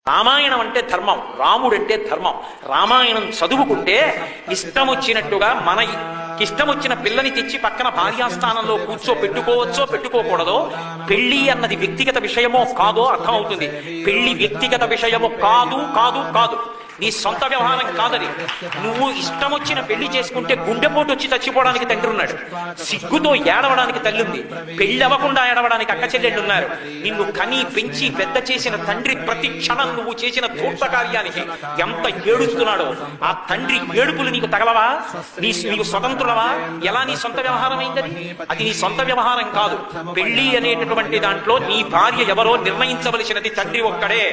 రామాయణం అంటే ధర్మం, రాముడు అంటే ధర్మం. రామాయణం చదువుకుంటే ఇష్టం వచ్చినట్టుగా ఇష్టం వచ్చిన పిల్లని తెచ్చి పక్కన భార్యాస్థానంలో పెట్టుకోవచ్చో పెట్టుకోకూడదో, పెళ్లి అన్నది వ్యక్తిగత విషయమో కాదో అర్థమవుతుంది. పెళ్లి వ్యక్తిగత విషయమో కాదు కాదు కాదు, నీ సొంత వ్యవహారం కాదని. నువ్వు ఇష్టం వచ్చిన పెళ్లి చేసుకుంటే గుండెపోటు వచ్చి చచ్చిపోవడానికి తండ్రి ఉన్నాడు, సిగ్గుతో ఏడవడానికి తల్లి ఉంది, పెళ్లి అవ్వకుండా ఏడవడానికి అక్క చెల్లెళ్ళు ఉన్నారు. నిన్ను కని పెంచి పెద్ద చేసిన తండ్రి ప్రతి క్షణం నువ్వు చేసిన ధూర్త కార్యానికి ఎంత ఏడుస్తున్నాడో ఆ తండ్రి ఏడుపులు నీకు తగలవా? నీకు స్వతంత్రులవా? ఎలా నీ సొంత వ్యవహారం అయిందని? అది నీ సొంత వ్యవహారం కాదు. పెళ్లి అనేటటువంటి దాంట్లో నీ భార్య ఎవరో నిర్ణయించవలసినది తండ్రి ఒక్కడే.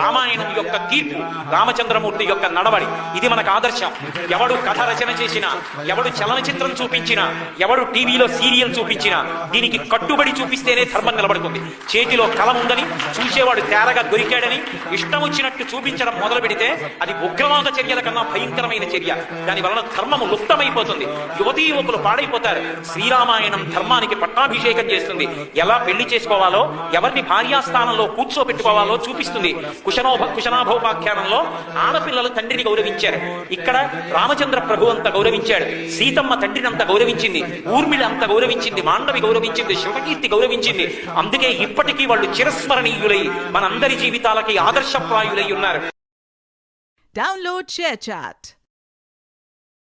రామాయణం యొక్క తీర్పు, రామచంద్రమూర్తి యొక్క నడవడి, ఇది మనకు ఆదర్శం. ఎవడు కథ రచన చేసినా, ఎవడు చలనచిత్రం చూపించినా, ఎవడు టీవీలో సీరియల్ చూపించినా దీనికి కట్టుబడి చూపిస్తేనే ధర్మం నిలబడుతుంది. చేతిలో కలం ఉందని, చూసేవాడు తేరగా దొరికాడని ఇష్టం వచ్చినట్టు చూపించడం మొదలు పెడితే అది ఉగ్రవాద చర్యల కన్నా భయంకరమైన చర్య. దాని వలన ధర్మము లుప్తమైపోతుంది, యువతీ యువకులు పాడైపోతారు. శ్రీరామాయణం ధర్మానికి పట్టాభిషేకం చేస్తుంది. ఎలా పెళ్లి చేసుకోవాలో, ఎవరిని భార్యాస్థానంలో కూర్చోబెట్టుకోవాలో చూపిస్తుంది. కుశనాభోపాఖ్యానంలో ఆడపిల్లలు తండ్రిని గౌరవించారు. ఇక్కడ రామచంద్ర ప్రభు అంత గౌరవించాడు, సీతమ్మ తండ్రిని అంత గౌరవించింది, ఊర్మిళ అంత గౌరవించింది, మాండవి గౌరవించింది, శివకీర్తి గౌరవించింది. అందుకే ఇప్పటికీ వాళ్ళు చిరస్మరణీయులై మనందరి జీవితాలకి ఆదర్శప్రాయులై ఉన్నారు. Download ShareChat.